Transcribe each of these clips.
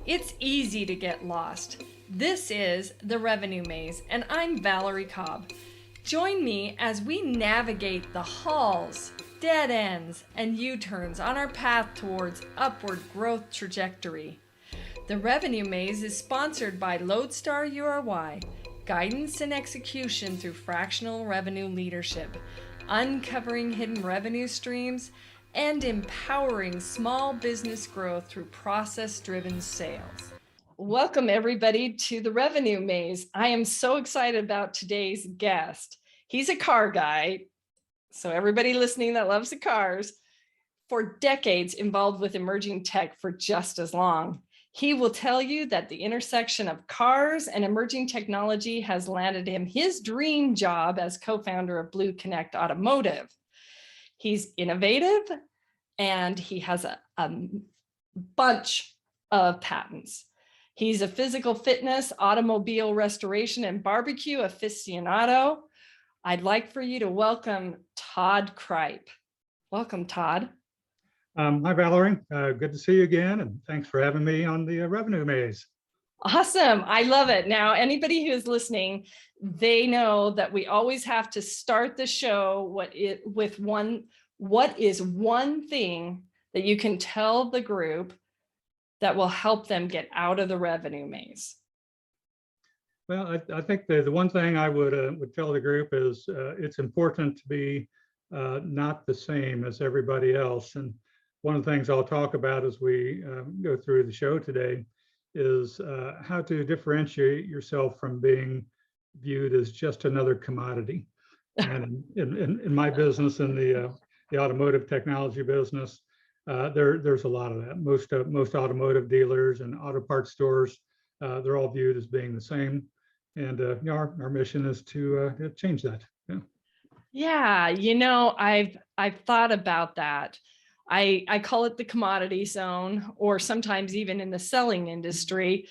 It's easy to get lost. This is The Revenue Maze, and I'm Valerie Cobb. Join me as we navigate the halls, dead ends, and U-turns on our path towards upward growth trajectory. The Revenue Maze is sponsored by Lodestar URY, guidance and execution through fractional revenue leadership, uncovering hidden revenue streams, and empowering small business growth through process-driven sales. Welcome everybody to the Revenue Maze. I am so excited about today's guest. He's a car guy, so everybody listening that loves the cars, for decades involved with emerging tech for just as long. He will tell you that the intersection of cars and emerging technology has landed him his dream job as co-founder of BlueConnect Automotive. He's innovative and he has a bunch of patents. He's a physical fitness, automobile restoration, and barbecue aficionado. I'd like for you to welcome Todd Cripe. Welcome, Todd. Hi, Valerie. Good to see you again, and thanks for having me on the Revenue Maze. Awesome. I love it. Now, anybody who's listening, they know that we always have to start the show what is one thing that you can tell the group that will help them get out of the revenue maze? Well, I think the one thing I would tell the group is it's important to be not the same as everybody else. And one of the things I'll talk about as we go through the show today is how to differentiate yourself from being viewed as just another commodity. And in my business, in the automotive technology business, there's a lot of that. Most automotive dealers and auto parts stores, they're all viewed as being the same. And our mission is to change that. Yeah, I've thought about that. I call it the commodity zone, or sometimes even in the selling industry,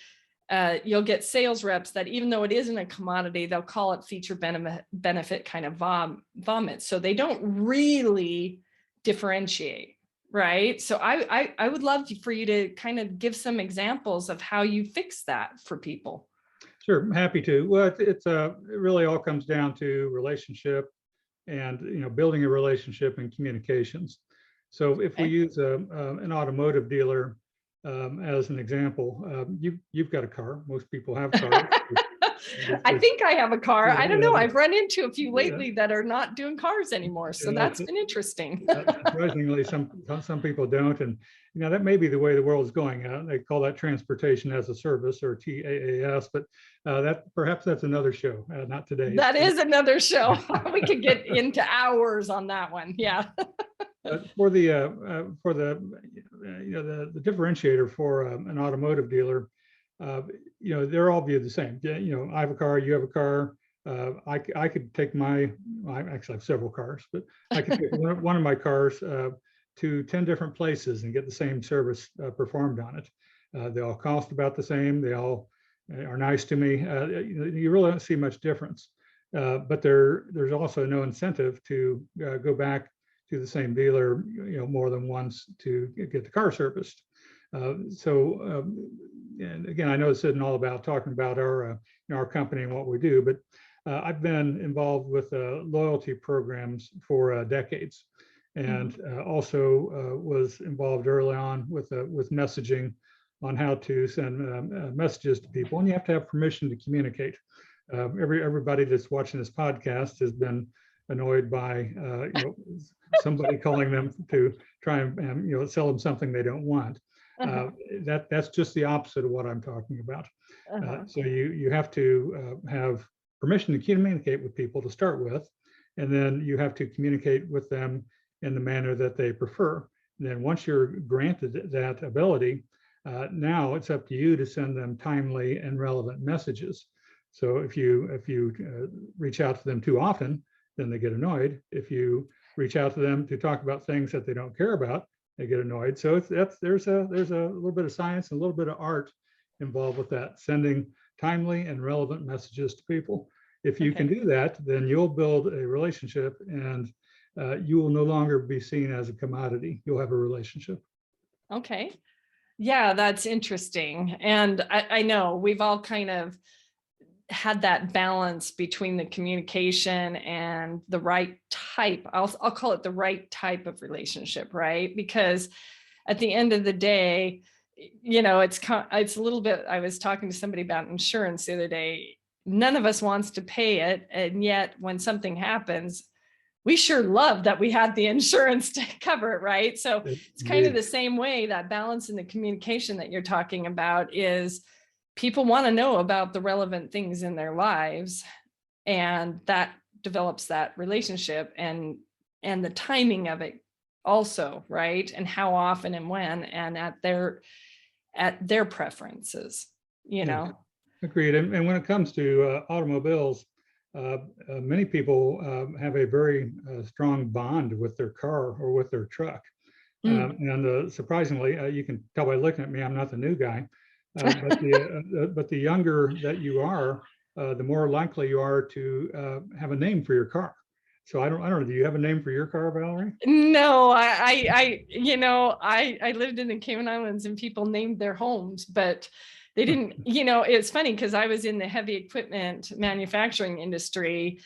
you'll get sales reps that even though it isn't a commodity, they'll call it feature benefit kind of vomit. So they don't really differentiate, right? So I would love for you to kind of give some examples of how you fix that for people. Sure, I'm happy to. Well, it really all comes down to relationship and building a relationship and communications. So if we use an automotive dealer as an example, you've got a car. Most people have cars. I think I have a car. I don't know. I've run into a few lately that are not doing cars anymore. So that's been interesting. Surprisingly, some people don't. And that may be the way the world is going. They call that transportation as a service, or TaaS, but perhaps that's another show, not today. That is another show. We could get into hours on that one. Yeah. For the differentiator for an automotive dealer, they're all viewed the same. I have a car, you have a car. I could take I actually have several cars, but I could take one of my cars to 10 different places and get the same service performed on it. They all cost about the same. They all are nice to me. You really don't see much difference. But there's also no incentive to go back to the same dealer, more than once to get the car serviced. And again, I know this isn't all about talking about our company and what we do, but I've been involved with loyalty programs for decades, and also was involved early on with messaging on how to send messages to people, and you have to have permission to communicate. Everybody that's watching this podcast has been annoyed by somebody calling them to try and sell them something they don't want. That's just the opposite of what I'm talking about. So you have to have permission to communicate with people to start with, and then you have to communicate with them in the manner that they prefer. And then once you're granted that ability, now it's up to you to send them timely and relevant messages. So if you reach out to them too often, then they get annoyed. If you reach out to them to talk about things that they don't care about, they get annoyed. So there's a little bit of science and a little bit of art involved with that, sending timely and relevant messages to people. If you can do that, then you'll build a relationship, and you will no longer be seen as a commodity. You'll have a relationship. Okay. Yeah, that's interesting. And I know we've all kind of had that balance between the communication and the right type. I'll call it the right type of relationship, right? Because at the end of the day, it's a little bit. I was talking to somebody about insurance the other day. None of us wants to pay it, and yet when something happens, we sure love that we had the insurance to cover it, right? So it's kind of Indeed. the same way. That balance in the communication that you're talking about is people want to know about the relevant things in their lives, and that develops that relationship, and the timing of it also, right? And how often and when, and at their preferences, you Yeah, know. agreed. And when it comes to automobiles, many people have a very strong bond with their car or with their truck. Mm. And surprisingly, you can tell by looking at me, I'm not the new guy. But the younger that you are, the more likely you are to have a name for your car. So I don't know. Do you have a name for your car, Valerie? No, I lived in the Cayman Islands and people named their homes, but they didn't, it's funny because I was in the heavy equipment manufacturing industry,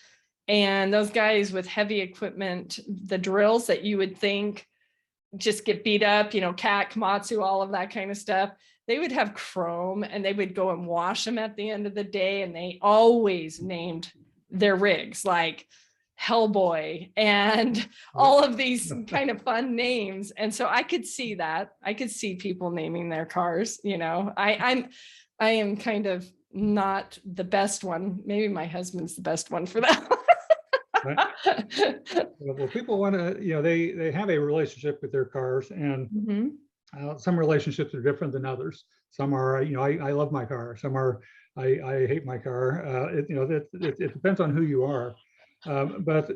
and those guys with heavy equipment, the drills that you would think just get beat up, cat, komatsu, all of that kind of stuff. They would have chrome and they would go and wash them at the end of the day. And they always named their rigs like Hellboy and all of these kind of fun names. And so I could see that. I could see people naming their cars. I am kind of not the best one. Maybe my husband's the best one for that. Right. Well, people want to, they have a relationship with their cars, and some relationships are different than others. Some are, I love my car. Some are, I hate my car. It depends on who you are. But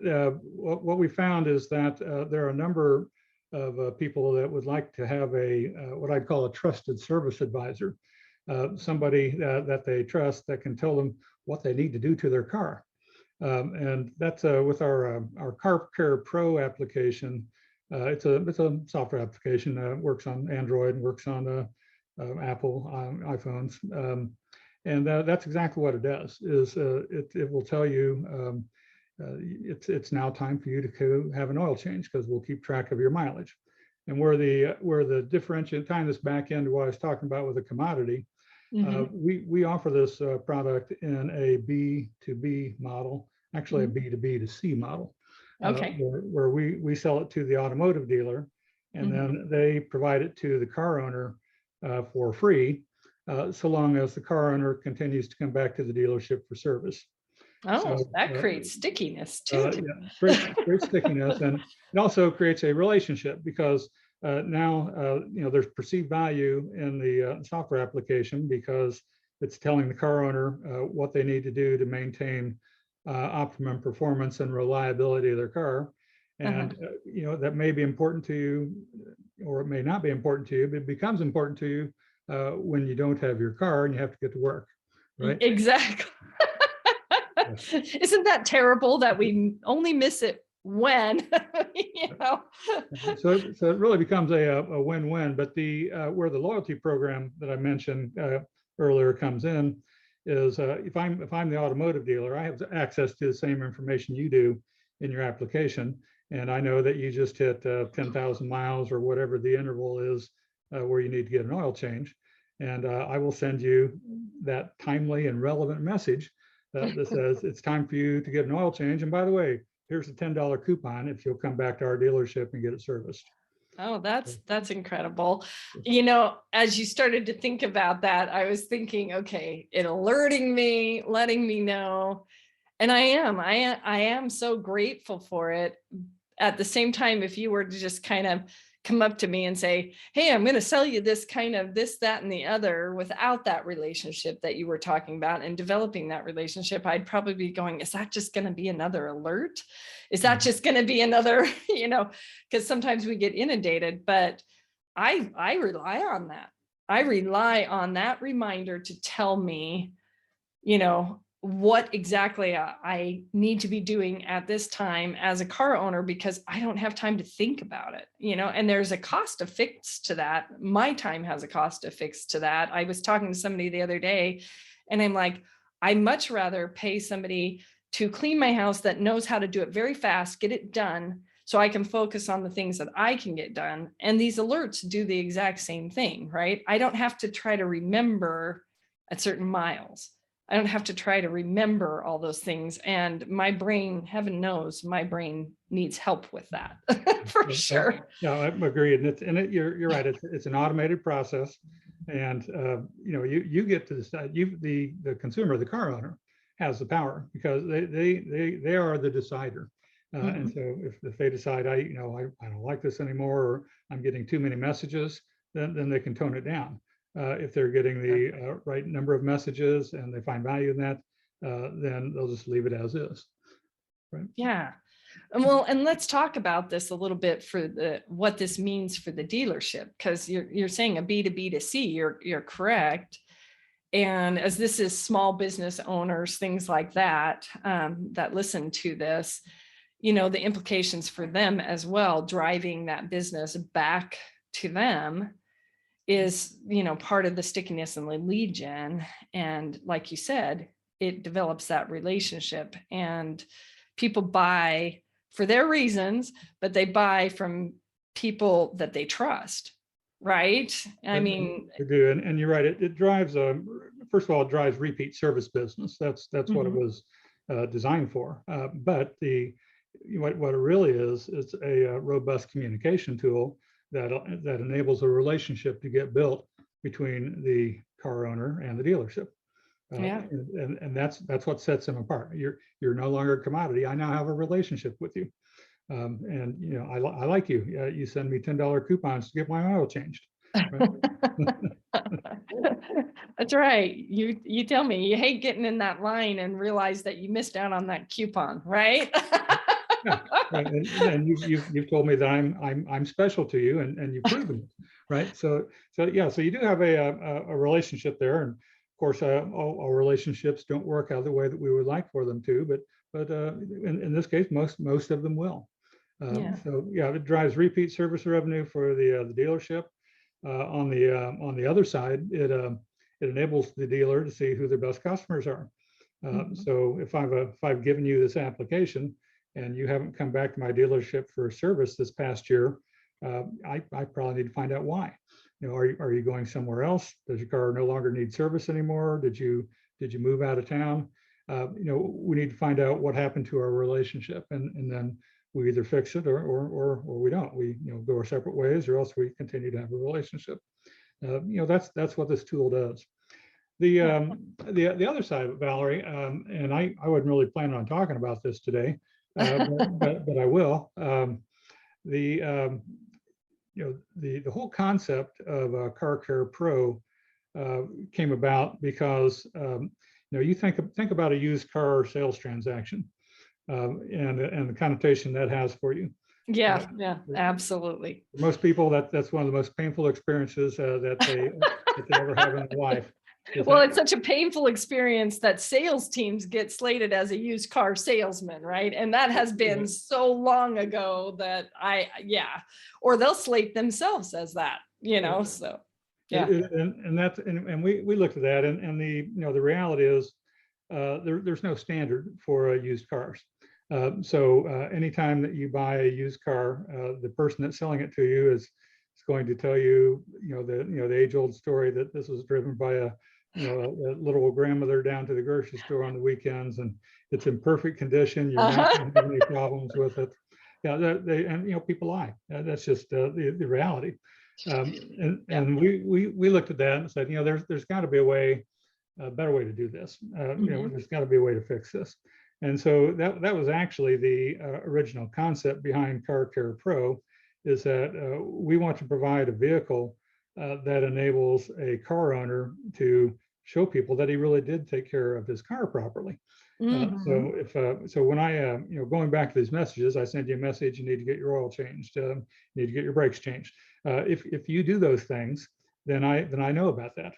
what we found is that there are a number of people that would like to have what I'd call a trusted service advisor, somebody that they trust that can tell them what they need to do to their car. And that's with our Car Care Pro application. It's a software application. Works on Android and works on Apple iPhones. And that's exactly what it does. It will tell you it's now time for you to have an oil change, because we'll keep track of your mileage. And where the differentiate, tying this back into what I was talking about with a commodity, we offer this product in a B2B model, actually a B2B2C model, Okay. where we sell it to the automotive dealer, and then they provide it to the car owner for free, so long as the car owner continues to come back to the dealership for service. Oh, So that creates stickiness too. yeah, great stickiness, and it also creates a relationship, because now there's perceived value in the software application, because it's telling the car owner what they need to do to maintain optimum performance and reliability of their car. And that may be important to you, or it may not be important to you, but it becomes important to you when you don't have your car and you have to get to work, right? Exactly. Isn't that terrible that we only miss it when, So it really becomes a win-win. But where the loyalty program that I mentioned earlier comes in is if I'm the automotive dealer, I have access to the same information you do in your application, and I know that you just hit 10,000 miles or whatever the interval is where you need to get an oil change, and I will send you that timely and relevant message that says it's time for you to get an oil change. And by the way, here's a $10 coupon if you'll come back to our dealership and get it serviced. Oh, that's incredible. As you started to think about that, I was thinking, okay, it alerting me, letting me know. And I am so grateful for it. At the same time, if you were to just kind of come up to me and say, hey, I'm going to sell you this kind of this, that, and the other, without that relationship that you were talking about and developing that relationship, I'd probably be going, is that just going to be another alert? Is that just going to be another, because sometimes we get inundated, but I rely on that. I rely on that reminder to tell me, what exactly I need to be doing at this time as a car owner, because I don't have time to think about it, and there's a cost affixed to that. My time has a cost affixed to that. I was talking to somebody the other day and I'm like, I much rather pay somebody to clean my house that knows how to do it very fast, get it done, so I can focus on the things that I can get done. And these alerts do the exact same thing, right? I don't have to try to remember at certain miles. I don't have to try to remember all those things. And my brain, heaven knows, my brain needs help with that for sure. Yeah, I agree. You're right. It's an automated process, and you get to decide. The consumer, the car owner, has the power because they are the decider. And so if they decide I don't like this anymore, or I'm getting too many messages, then they can tone it down. If they're getting the right number of messages and they find value in that, then they'll just leave it as is. Right. Yeah. Well, and let's talk about this a little bit for what this means for the dealership, because you're saying a B2B to C, you're correct. And as this is small business owners, things like that, that listen to this, the implications for them as well, driving that business back to them is, part of the stickiness and the lead gen. And like you said, it develops that relationship, and people buy for their reasons, but they buy from people that they trust. Right. I mean, they do. And you're right. It drives, first of all, it drives repeat service business. That's what it was designed for. But what it really is, it's a robust communication tool that enables a relationship to get built between the car owner and the dealership. And that's what sets them apart. You're no longer a commodity. I now have a relationship with you. And I like you. You send me $10 coupons to get my oil changed. Right? That's right. You tell me you hate getting in that line and realize that you missed out on that coupon, right? Yeah. And you've told me that I'm special to you, and you've proven it, right? So you do have a relationship there, and of course, all relationships don't work out the way that we would like for them to, but in this case, most of them will. So it drives repeat service revenue for the dealership. On the other side, it enables the dealer to see who their best customers are. So if I've given you this application and you haven't come back to my dealership for service this past year, I probably need to find out why. Are you going somewhere else? Does your car no longer need service anymore? Did you move out of town? We need to find out what happened to our relationship, and then we either fix it or we don't. We go our separate ways, or else we continue to have a relationship. That's what this tool does. The other side of it, Valerie, and I wasn't really planning on talking about this today, but I will. The whole concept of Car Care Pro came about because you think about a used car sales transaction, and the connotation that has for you. Yeah, absolutely. For most people, that's one of the most painful experiences that they ever have in their life. Well, it's such a painful experience that sales teams get slated as a used car salesman, right? And that has been so long ago that or they'll slate themselves as that, so. Yeah. And we looked at that, and the reality is there's no standard for used cars. So anytime that you buy a used car, the person that's selling it to you is going to tell you, the age-old story that this was driven by a little grandmother down to the grocery store on the weekends, and it's in perfect condition. You're not going to have any problems with it. People lie. That's just the reality. And we looked at that and said, there's got to be a better way to do this. There's got to be a way to fix this. And so that was actually the original concept behind Car Care Pro, is that we want to provide a vehicle that enables a car owner to show people that he really did take care of his car properly. So when I going back to these messages, I send you a message: you need to get your oil changed, you need to get your brakes changed. If you do those things, then I know about that,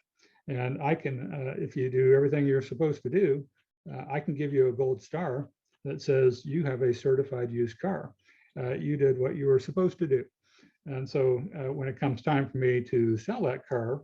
and I can, if you do everything you're supposed to do, I can give you a gold star that says you have a certified used car. You did what you were supposed to do. And so when it comes time for me to sell that car,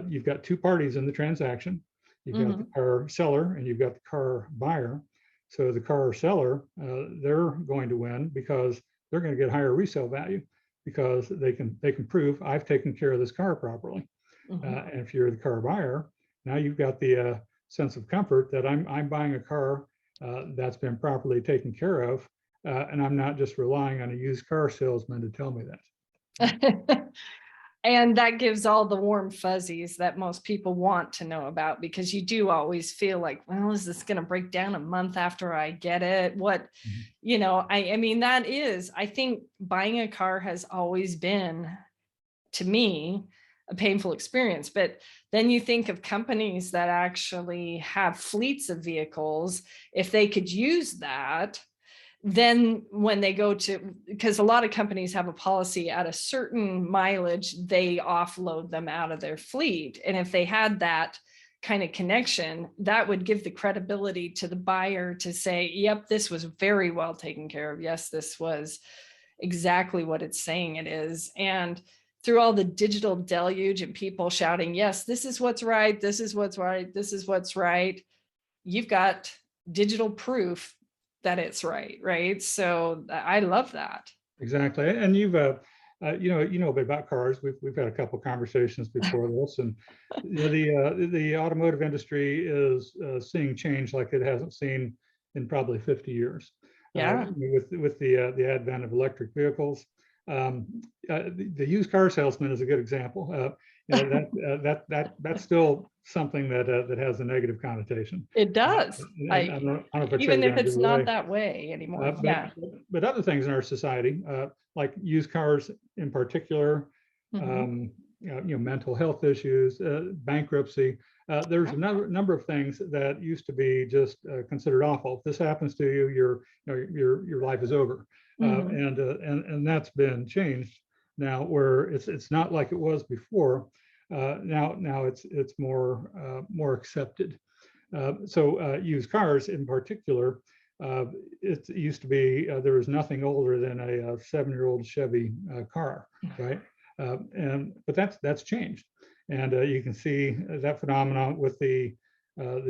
you've got two parties in the transaction. You've got the car seller and you've got the car buyer. So the car seller, they're going to win because they're going to get higher resale value because they can prove I've taken care of this car properly. And if you're the car buyer, now you've got the sense of comfort that I'm buying a car that's been properly taken care of, and I'm not just relying on a used car salesman to tell me that. And that gives all the warm fuzzies that most people want to know about, because you do always feel like, well, is this going to break down a month after I get it? What, I mean, that is, I think buying a car has always been, to me, a painful experience. But then you think of companies that actually have fleets of vehicles. If they could use that, then when they go to, because a lot of companies have a policy at a certain mileage, they offload them out of their fleet. And if they had that kind of connection, that would give the credibility to the buyer to say, yep, this was very well taken care of. Yes, this was exactly what it's saying it is. And through all the digital deluge and people shouting, yes, this is what's right, this is what's right, this is what's right, you've got digital proof that it's right? So I love that. Exactly. And you've you know a bit about cars. We've had a couple of conversations before this, and the automotive industry is seeing change like it hasn't seen in probably 50 years. Yeah. With the advent of electric vehicles, the used car salesman is a good example. That's still something that has a negative connotation. It does. I don't know if even if it's not that way anymore. But other things in our society, like used cars in particular, mental health issues, bankruptcy. There's a number of things that used to be just considered awful. If this happens to you, your life is over, and that's been changed now, where it's not like it was before. Now it's more accepted. So used cars in particular, it used to be there was nothing older than a 7-year-old Chevy car, right? But that's changed, and you can see that phenomenon with the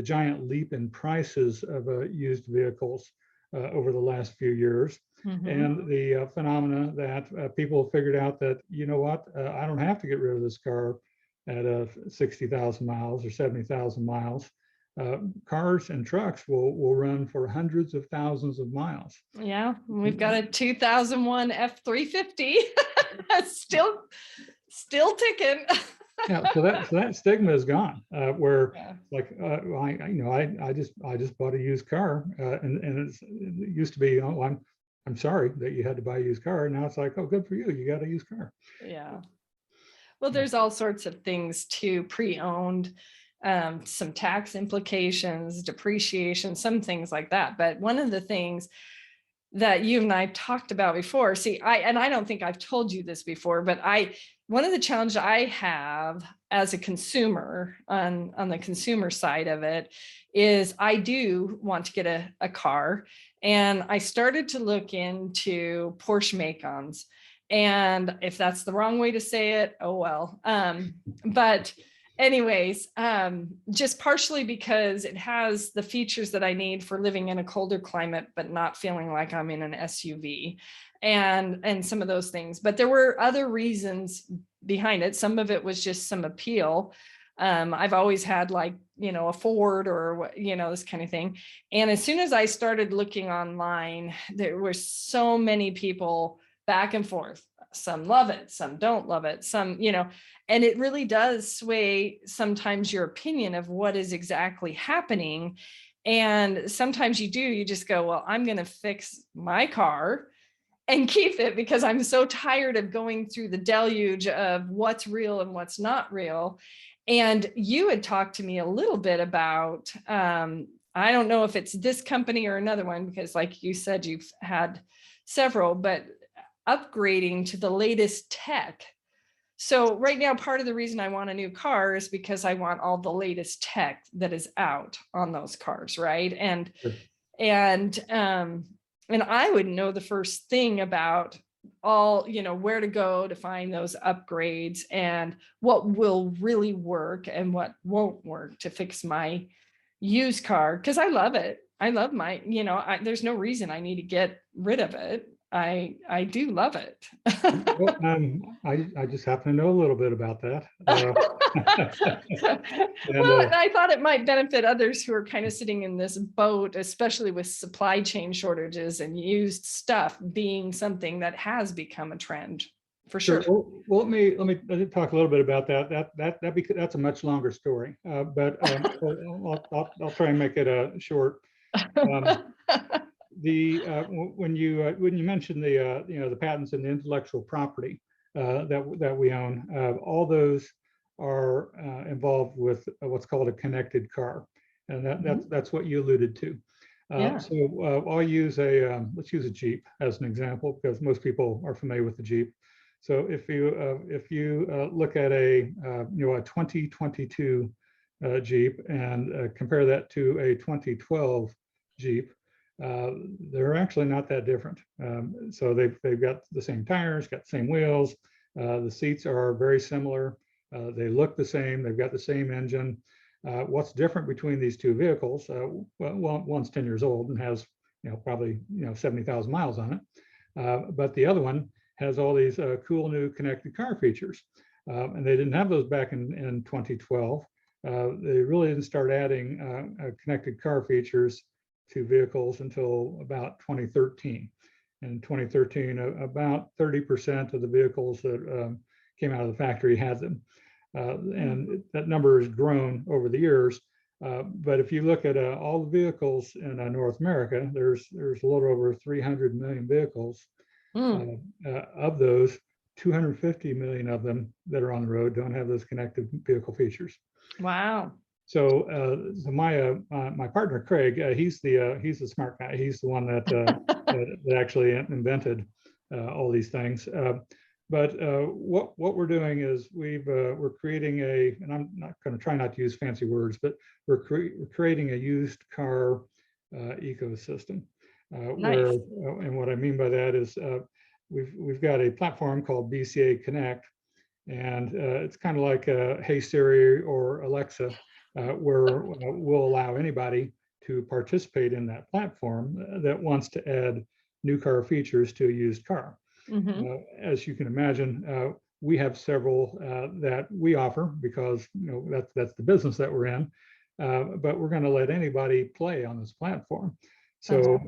giant leap in prices of used vehicles over the last few years, and the phenomena that people have figured out that, you know what, I don't have to get rid of this car at 60,000 miles or 70,000 miles. Cars and trucks will run for hundreds of thousands of miles. Yeah, we've got a 2001 F-350 still ticking. Yeah, so that stigma is gone. I just bought a used car, and it used to be, oh, I'm sorry that you had to buy a used car. Now it's like, oh, good for you, you got a used car. Yeah. Well, there's all sorts of things too, pre-owned. Some tax implications, depreciation, some things like that. But one of the things that you and I talked about before, I don't think I've told you this before, but one of the challenges I have as a consumer on the consumer side of it is I do want to get a car, and I started to look into Porsche Macons. And if that's the wrong way to say it, oh well. But anyways, just partially because it has the features that I need for living in a colder climate, but not feeling like I'm in an SUV and some of those things. But there were other reasons behind it. Some of it was just some appeal. I've always had a Ford or, this kind of thing. And as soon as I started looking online, there were so many people back and forth. Some love it, some don't love it, some, and it really does sway sometimes your opinion of what is exactly happening. And sometimes you just go, well, I'm going to fix my car and keep it because I'm so tired of going through the deluge of what's real and what's not real. And you had talked to me a little bit about, I don't know if it's this company or another one, because like you said, you've had several, but upgrading to the latest tech So right now, part of the reason I want a new car is because I want all the latest tech that is out on those cars, right? Sure. And I would know the first thing about all, where to go to find those upgrades and what will really work and what won't work to fix my used car, because I love it. I love my, there's no reason I need to get rid of it. I do love it. Well, I just happen to know a little bit about that. And Well, and I thought it might benefit others who are kind of sitting in this boat, especially with supply chain shortages and used stuff being something that has become a trend for sure. sure. Well, let me talk a little bit about that. That's a much longer story, but I'll try and make it short. Um, when you mentioned the patents and the intellectual property that we own, all those are involved with what's called a connected car, and that's what you alluded to. Yeah. So I'll use let's use a Jeep as an example, because most people are familiar with the Jeep. So if you look at a 2022 Jeep and compare that to a 2012 Jeep, they're actually not that different. So they've got the same tires, got the same wheels. The seats are very similar. They look the same. They've got the same engine. What's different between these two vehicles? Well, one's 10 years old and has probably 70,000 miles on it, but the other one has all these cool new connected car features, and they didn't have those back in 2012. They really didn't start adding connected car features to vehicles until about 2013. In 2013, about 30% of the vehicles that came out of the factory had them. And that number has grown over the years. But if you look at all the vehicles in North America, there's a little over 300 million vehicles. Of those, 250 million of them that are on the road don't have those connected vehicle features. Wow. So, my partner Craig, he's the smart guy. He's the one that actually invented all these things. But what we're doing is we're creating and I'm not going to try not to use fancy words, but we're creating a used car ecosystem. Nice. And what I mean by that is we've got a platform called BCA Connect, and it's kind of like Hey Siri or Alexa, where we'll allow anybody to participate in that platform that wants to add new car features to a used car. As you can imagine, we have several that we offer because that's the business that we're in. But we're going to let anybody play on this platform. So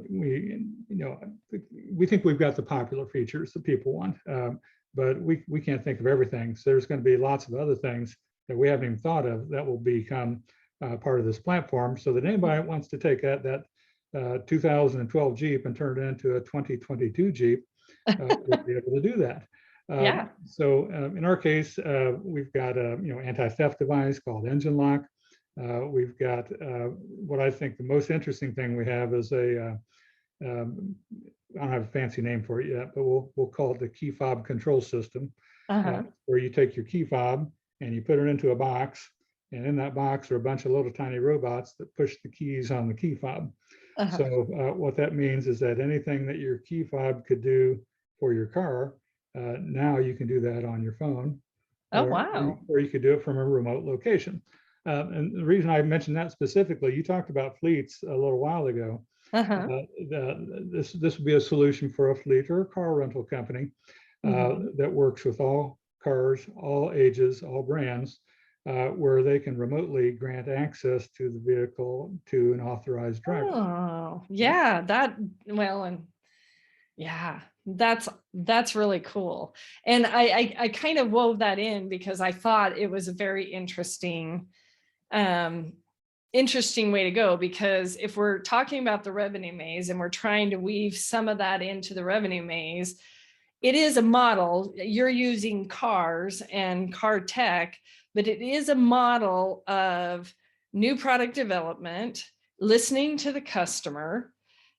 we think we've got the popular features that people want, but we can't think of everything. So there's going to be lots of other things that we haven't even thought of that will become part of this platform, so that anybody that wants to take that 2012 Jeep and turn it into a 2022 Jeep will be able to do that. Yeah. So in our case, we've got a anti-theft device called Engine Lock. We've got what I think the most interesting thing we have is I don't have a fancy name for it yet, but we'll call it the key fob control system, where you take your key fob and you put it into a box, and in that box are a bunch of little tiny robots that push the keys on the key fob. So what that means is that anything that your key fob could do for your car, now you can do that on your phone. Oh, wow. Or you could do it from a remote location. And the reason I mentioned that specifically, you talked about fleets a little while ago. This would be a solution for a fleet or a car rental company that works with all cars, all ages, all brands, where they can remotely grant access to the vehicle to an authorized driver. Oh, yeah, that's really cool. And I kind of wove that in because I thought it was a very interesting way to go, because if we're talking about the revenue maze and we're trying to weave some of that into the revenue maze, it is a model. You're using cars and car tech, but it is a model of new product development, listening to the customer,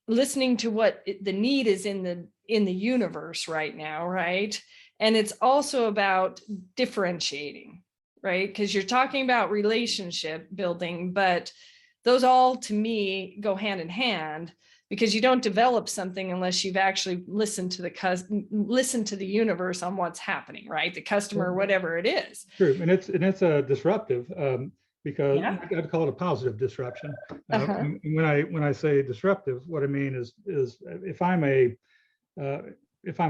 listening to what the need is in the universe right now, right? And it's also about differentiating, right? Because you're talking about relationship building, but those all to me go hand in hand, because you don't develop something unless you've actually listened to the universe on what's happening, right? The customer, whatever it is. True, and it's a disruptive, because Yeah. I'd call it a positive disruption. Uh-huh. And when I say disruptive, what I mean is if I'm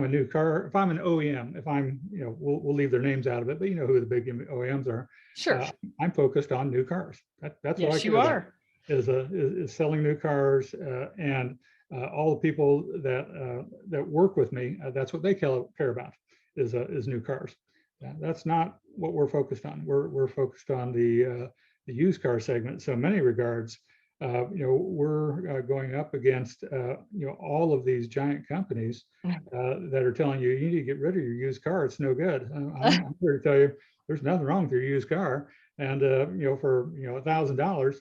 a new car, if I'm an OEM, if I'm, we'll leave their names out of it, but you know who the big OEMs are. Sure. I'm focused on new cars. That's what I Yes, care you about, are. is selling new cars, and all the people that work with me, that's what they care about, is new cars. That's not what we're focused on. We're focused on the used car segment. So in many regards, we're going up against all of these giant companies that are telling you need to get rid of your used car. It's no good. I'm here to tell you there's nothing wrong with your used car, and for $1,000,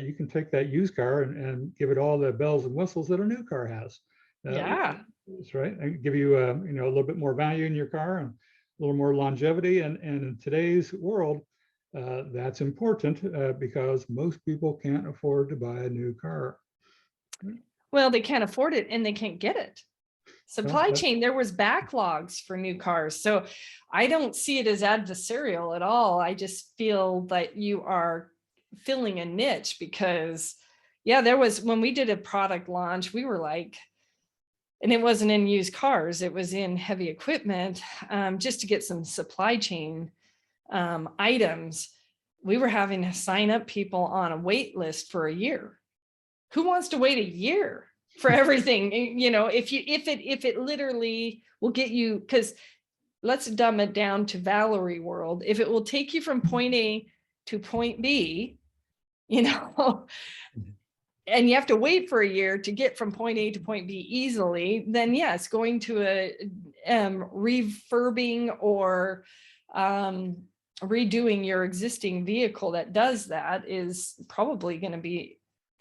you can take that used car and give it all the bells and whistles that a new car has. Yeah. That's right. And give you a little bit more value in your car and a little more longevity. And in today's world, that's important because most people can't afford to buy a new car. Well, they can't afford it and they can't get it. Supply Well, chain, there was backlogs for new cars. So I don't see it as adversarial at all. I just feel that you are filling a niche because, yeah, there was, when we did a product launch, we were like, and it wasn't in used cars, it was in heavy equipment, just to get some supply chain items. We were having to sign up people on a wait list for a year. Who wants to wait a year for everything? If it literally will get you, because let's dumb it down to Valerie world. If it will take you from point A to point B, and you have to wait for a year to get from point A to point B easily, then yes, going to a refurbing or redoing your existing vehicle that does that is probably going to be,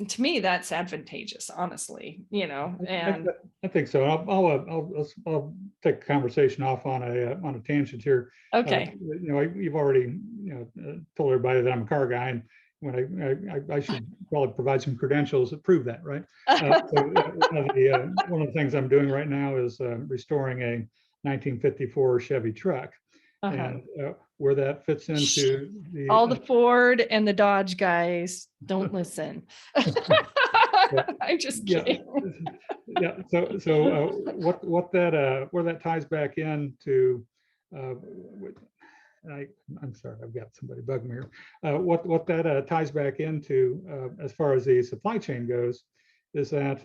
to me, that's advantageous, honestly, and I think so. I'll take a conversation off on a tangent here. okay. You've already told everybody that I'm a car guy, and when I should probably provide some credentials that prove that, right? So one of the things I'm doing right now is restoring a 1954 Chevy truck, and where that fits into all the Ford and the Dodge guys don't listen. I'm just kidding. Yeah. So what that where that ties back into, I'm sorry, I've got somebody bugging me here. What that ties back into as far as the supply chain goes is that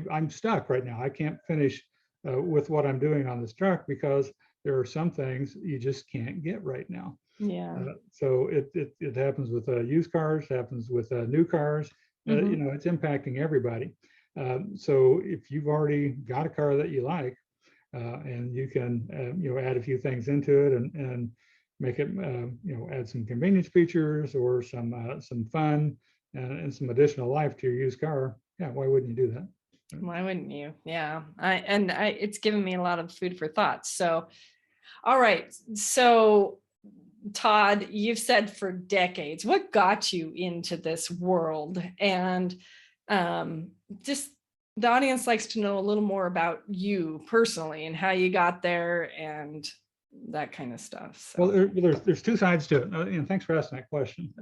I'm stuck right now. I can't finish with what I'm doing on this truck because there are some things you just can't get right now. Yeah. So it happens with used cars, happens with new cars. It's impacting everybody. So if you've already got a car that you like, and you can add a few things into it and make it add some convenience features or some fun and some additional life to your used car, yeah, why wouldn't you do that? Why wouldn't you? Yeah. It's given me a lot of food for thought. So, all right. So Todd, you've said for decades, what got you into this world? And just the audience likes to know a little more about you personally and how you got there and that kind of stuff. So. Well, there's two sides to it. And thanks for asking that question.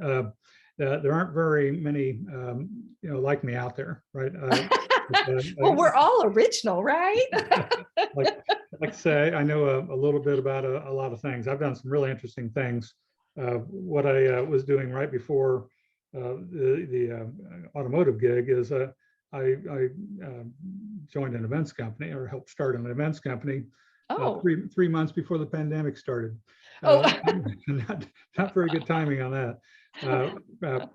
There aren't very many, like me out there, right? Well, we're all original, right? like I say, I know a little bit about a lot of things. I've done some really interesting things. What I was doing right before the automotive gig is I joined an events company, or helped start an events company. Three months before the pandemic started. Not very good timing on that.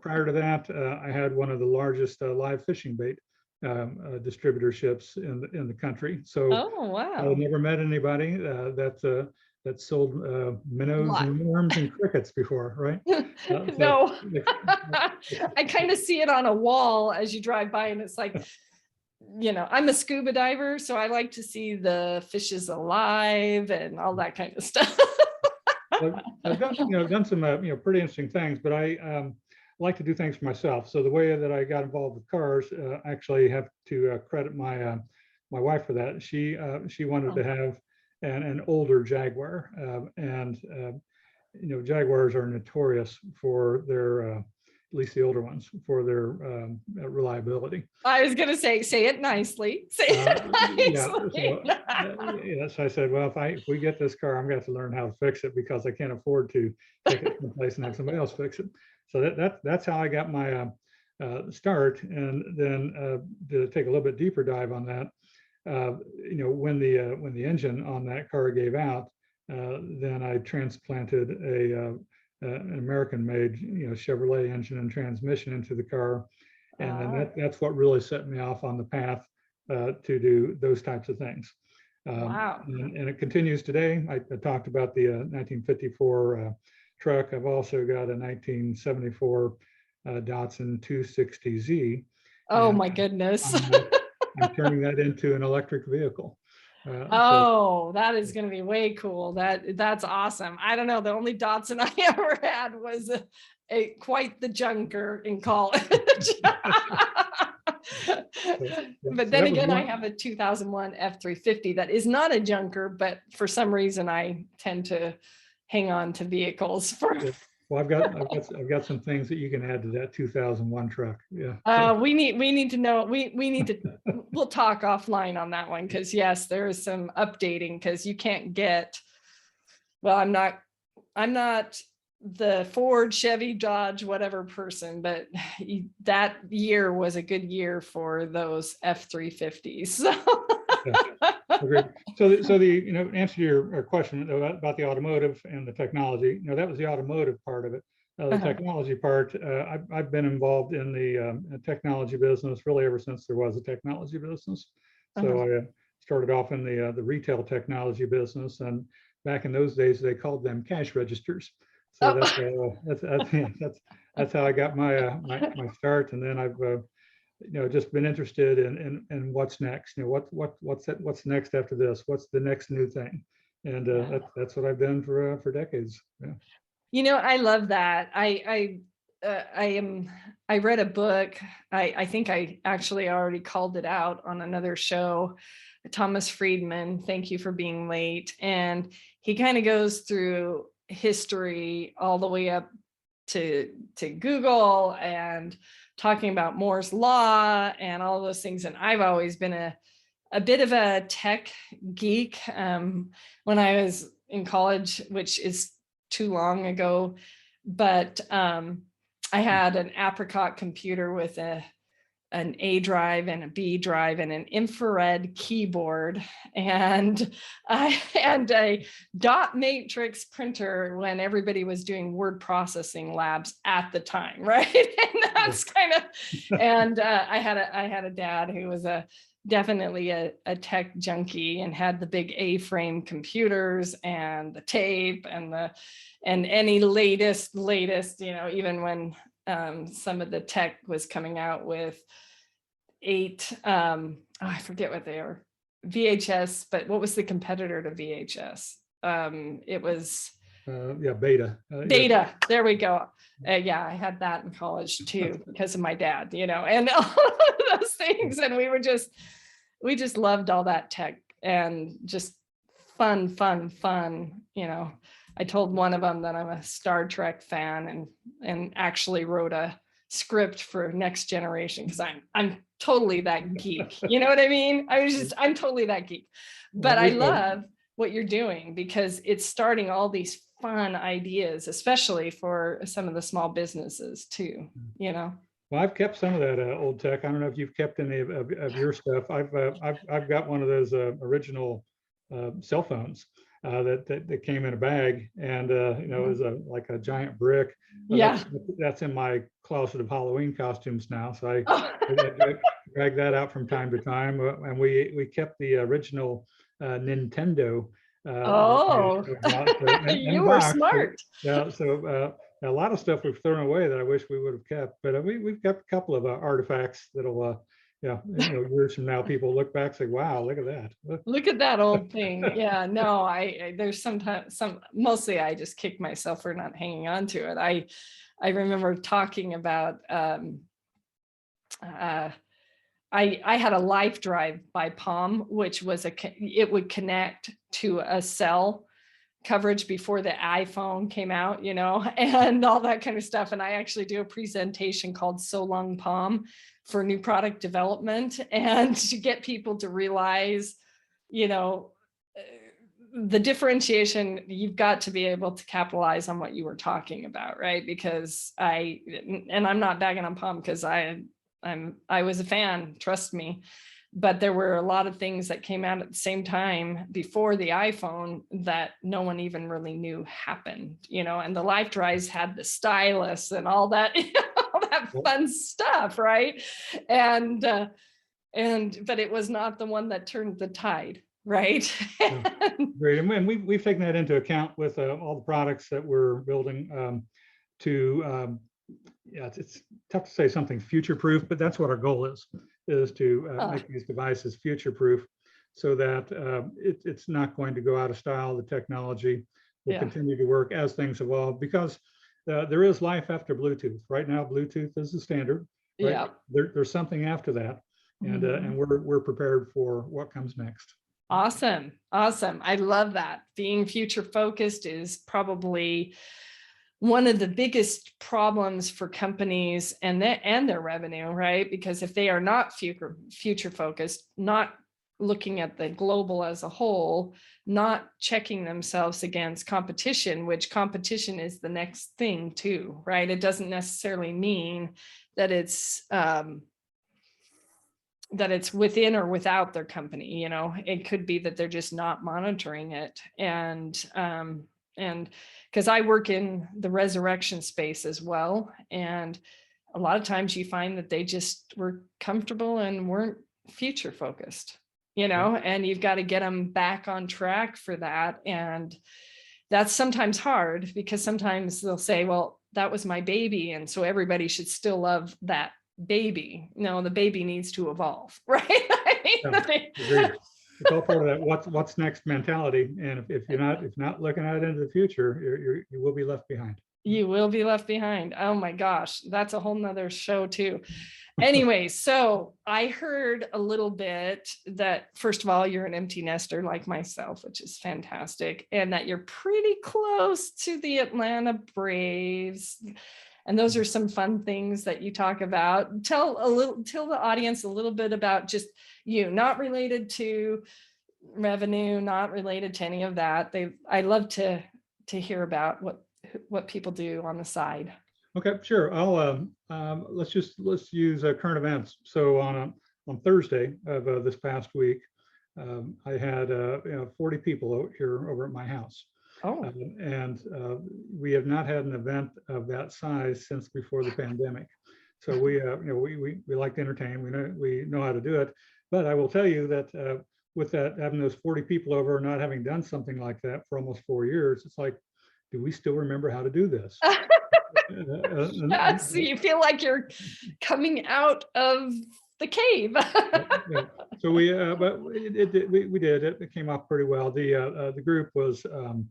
Prior to that, I had one of the largest live fishing bait distributorships in the country. So wow. I never met anybody that sold minnows and worms and crickets before, right? No. I kind of see it on a wall as you drive by, and it's like I'm a scuba diver, so I like to see the fishes alive and all that kind of stuff. I've done some pretty interesting things, but I like to do things for myself. So the way that I got involved with cars, I actually have to credit my wife for that. She wanted to have an older Jaguar, and Jaguars are notorious for their, at least the older ones, for their reliability. I was going to say it nicely. Say it nicely. So I said, well, if we get this car, I'm going to have to learn how to fix it, because I can't afford to take it someplace and have somebody else fix it. So that's how I got my start. And then to take a little bit deeper dive on that, when the engine on that car gave out, then I transplanted an American-made, Chevrolet engine and transmission into the car, and then that's what really set me off on the path to do those types of things. Wow! And it continues today. I talked about the 1954 truck. I've also got a 1974 Datsun 260Z. Oh my goodness! I'm turning that into an electric vehicle. That is going to be way cool. That's awesome. I don't know. The only Datsun I ever had was quite the junker in college. But then again, I have a 2001 F350 that is not a junker, but for some reason I tend to hang on to vehicles for. Well, I've got some things that you can add to that 2001 truck. Yeah. We need to know. We need to. We'll talk offline on that one, because yes, there is some updating, because you can't get. Well, I'm not the Ford, Chevy, Dodge, whatever person, but that year was a good year for those F350s. So. Agreed. So the answer to your question about the automotive and the technology, that was the automotive part of it. The technology part, I've been involved in the technology business really ever since there was a technology business. So I started off in the retail technology business, and back in those days they called them cash registers. So that's how I got my start, and then I've just been interested in what's next. What's next after this? What's the next new thing? And that's what I've done for decades. Yeah. I love that. I read a book. I think I actually already called it out on another show. Thomas Friedman, Thank You for Being Late, and he kind of goes through history all the way up to Google and talking about Moore's Law and all those things. And I've always been a bit of a tech geek. When I was in college, which is too long ago, but I had an Apricot computer with an A drive and a B drive and an infrared keyboard, and I had a dot matrix printer when everybody was doing word processing labs at the time, right? And that's kind of, and I had a dad who was definitely a tech junkie and had the big A-frame computers and the tape and any latest, even when some of the tech was coming out with I forget what they are, VHS, but what was the competitor to VHS? It was Beta. Beta. There we go. I had that in college too because of my dad, and all of those things. And we just loved all that tech and just fun. I told one of them that I'm a Star Trek fan and actually wrote a script for Next Generation because I'm totally that geek. You know what I mean? I'm totally that geek. But I love what you're doing because it's starting all these fun ideas, especially for some of the small businesses too, Well, I've kept some of that old tech. I don't know if you've kept any of your stuff. I've got one of those original cell phones that came in a bag, and it was like a giant brick. Well, that's in my closet of Halloween costumes now. So I drag that out from time to time, and we kept the original Nintendo. You were smart. So a lot of stuff we've thrown away that I wish we would have kept, but we've kept a couple of artifacts that'll yeah, years from now, people look back and say, wow, look at that. Look at that old thing. Yeah, no, there's sometimes mostly I just kick myself for not hanging on to it. I remember talking about, I had a Life Drive by Palm, which was it would connect to a cell coverage before the iPhone came out, and all that kind of stuff. And I actually do a presentation called So Long Palm for new product development, and to get people to realize, the differentiation. You've got to be able to capitalize on what you were talking about, right? Because I'm not bagging on Palm, because I was a fan, trust me. But there were a lot of things that came out at the same time before the iPhone that no one even really knew happened, and the Life Drives had the stylus and all that, all that fun stuff, right? And but it was not the one that turned the tide, right? Great, and we've taken that into account with all the products that we're building yeah, it's tough to say something future-proof, but that's what our goal is to make these devices future-proof, so that it's not going to go out of style. The technology will continue to work as things evolve, because there is life after Bluetooth. Right now, Bluetooth is the standard. Right? Yeah. There's something after that, and we're prepared for what comes next. Awesome. I love that. Being future-focused is probably one of the biggest problems for companies and their revenue, right? Because if they are not future focused, not looking at the global as a whole, not checking themselves against competition, which competition is the next thing too, right? It doesn't necessarily mean that it's within or without their company. It could be that they're just not monitoring it. And because I work in the resurrection space as well, and a lot of times you find that they just were comfortable and weren't future focused, and you've got to get them back on track for that. And that's sometimes hard, because sometimes they'll say, well, that was my baby, and so everybody should still love that baby. No, the baby needs to evolve, right? Agreed. It's all part of that what's next mentality, and if you're not looking out into the future, you will be left behind. You will be left behind. Oh my gosh, that's a whole nother show too. Anyway, so I heard a little bit that, first of all, you're an empty nester like myself, which is fantastic, and that you're pretty close to the Atlanta Braves. And those are some fun things that you talk about. Tell the audience a little bit about just you, not related to revenue, not related to any of that. I love to hear about what people do on the side. Okay, sure. I'll let's use current events. So on Thursday of this past week, I had 40 people here over at my house. Oh. And we have not had an event of that size since before the pandemic. So we like to entertain. We know how to do it. But I will tell you that with that, having those 40 people over, not having done something like that for almost 4 years, it's like, do we still remember how to do this? So you feel like you're coming out of the cave. Yeah. So we did. It came off pretty well. The group was. I'll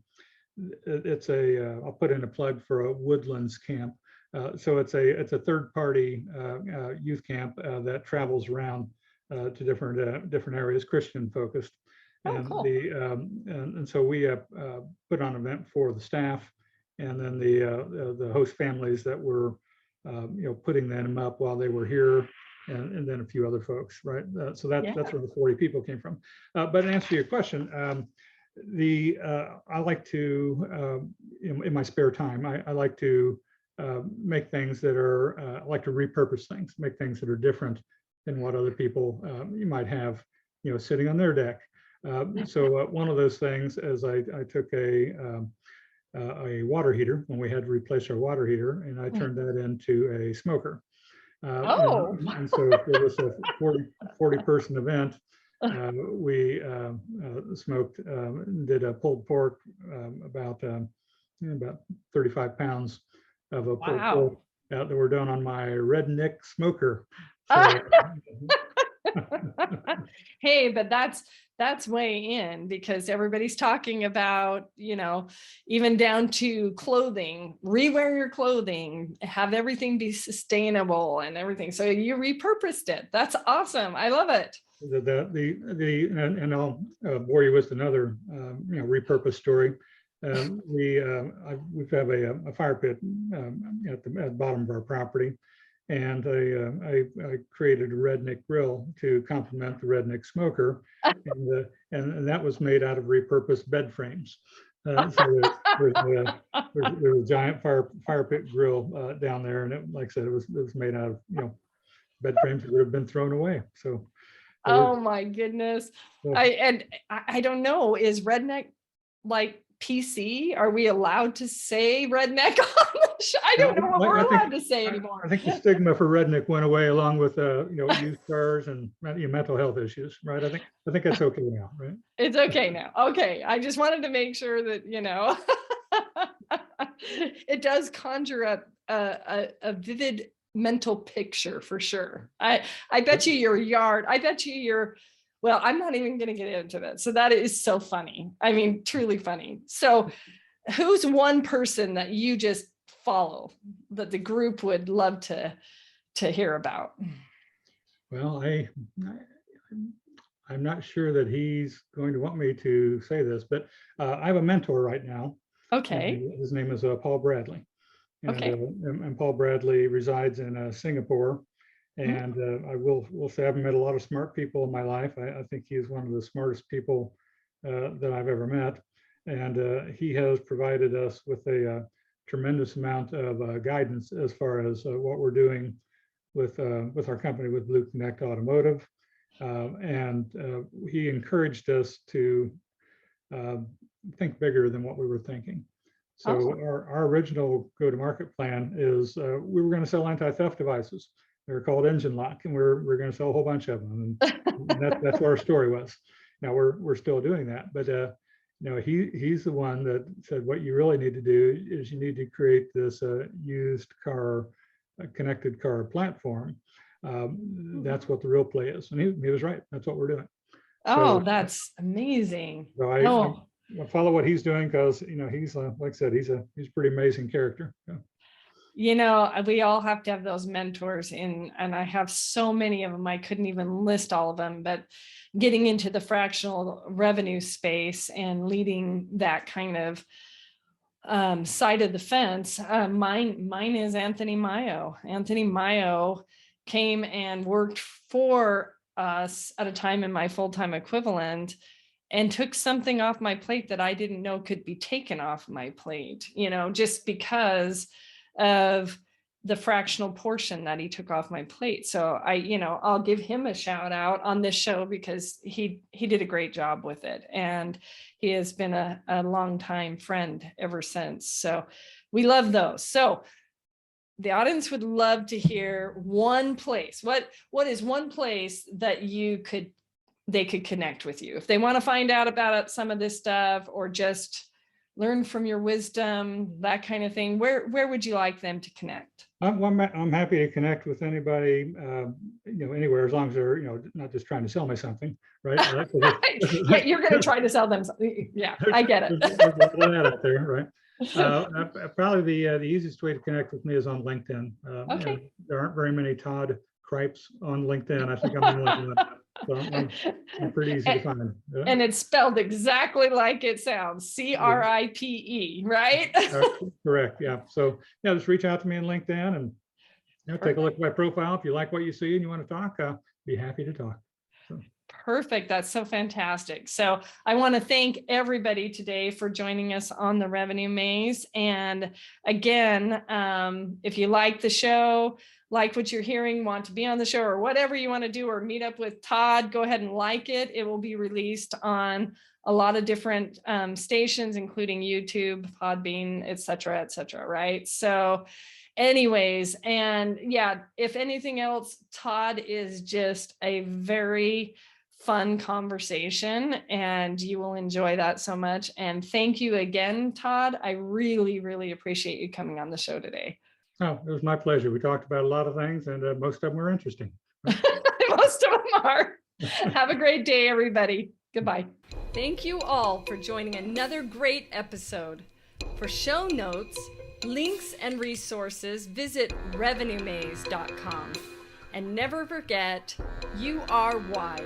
put in a plug for a Woodlands camp. So it's a third-party youth camp that travels around to different areas, Christian focused. And cool. And so we put on an event for the staff, and then the host families that were putting them up while they were here, and then a few other folks, right? So that's where the 40 people came from. But to answer your question. I like to, in my spare time, I like to make things that are, I like to repurpose things, make things that are different than what other people you might have, sitting on their deck. So one of those things is I took a water heater when we had to replace our water heater, and I turned that into a smoker. And so for this 40 person event, we smoked, did a pulled pork, about 35 pounds of a pulled pork that were done on my redneck smoker. So, Hey, but that's way in, because everybody's talking about, even down to clothing, rewear your clothing, have everything be sustainable and everything. So you repurposed it. That's awesome. I love it. And I'll bore you with another repurposed story. We have a fire pit at the bottom of our property, and I created a redneck grill to complement the redneck smoker, and that was made out of repurposed bed frames. So there's a giant fire pit grill down there, and like I said, it was made out of bed frames that would have been thrown away. So. Oh my goodness. So, I don't know, is redneck like PC? Are we allowed to say redneck on the show? I don't know what we're allowed to say anymore. I think the stigma for redneck went away along with used cars and mental health issues, right? I think that's okay now, right? It's okay now. Okay. I just wanted to make sure that, it does conjure up a vivid mental picture for sure. I bet you your yard, well, I'm not even going to get into that. So that is so funny. I mean, truly funny. So who's one person that you just follow that the group would love to hear about? Well, I'm not sure that he's going to want me to say this, but I have a mentor right now. Okay. His name is Paul Bradley. And, okay. And Paul Bradley resides in Singapore. And I will say I've met a lot of smart people in my life. I think he is one of the smartest people that I've ever met. And he has provided us with a tremendous amount of guidance as far as what we're doing with our company, with BlueConnect Automotive. And he encouraged us to think bigger than what we were thinking. So our original go-to-market plan is we were going to sell anti-theft devices. They're called engine lock, and we're going to sell a whole bunch of them. And that's what our story was. Now we're still doing that, but he's the one that said what you really need to do is you need to create this used car, connected car platform. That's what the real play is, and he was right. That's what we're doing. Oh, so, that's amazing. So I follow what he's doing because he's like I said, he's a pretty amazing character. Yeah. We all have to have those mentors and I have so many of them. I couldn't even list all of them, but getting into the fractional revenue space and leading that kind of side of the fence, mine is Anthony Mayo. Anthony Mayo came and worked for us at a time in my full-time equivalent and took something off my plate that I didn't know could be taken off my plate, just because of the fractional portion that he took off my plate. So I'll give him a shout out on this show because he did a great job with it. And he has been a longtime friend ever since. So we love those. So the audience would love to hear one place. What is one place that they could connect with you if they want to find out about some of this stuff or just learn from your wisdom, that kind of thing? Where would you like them to connect? I'm happy to connect with anybody, anywhere, as long as they're, not just trying to sell me something, right? Yeah, you're going to try to sell them something. Yeah, I get it. There's a lot of that out there, right? Probably the easiest way to connect with me is on LinkedIn. Okay. There aren't very many Todd Cripes on LinkedIn. I think I'm the only one. So I'm pretty easy to find. Yeah. And it's spelled exactly like it sounds, CRIPE, right? Correct. Yeah. So just reach out to me on LinkedIn and take a look at my profile. If you like what you see and you want to talk, be happy to talk. So. Perfect. That's so fantastic. So I want to thank everybody today for joining us on the Revenue Maze. And again, if you like the show, like what you're hearing, want to be on the show or whatever you want to do, or meet up with Todd, go ahead and like it. It will be released on a lot of different stations, including YouTube, Podbean, et cetera, right? So anyways, and if anything else, Todd is just a very fun conversation and you will enjoy that so much. And thank you again, Todd. I really, really appreciate you coming on the show today. Oh, it was my pleasure. We talked about a lot of things and most of them were interesting. Most of them are. Have a great day, everybody. Goodbye. Thank you all for joining another great episode. For show notes, links, and resources, visit revenuemaze.com. And never forget, you are why.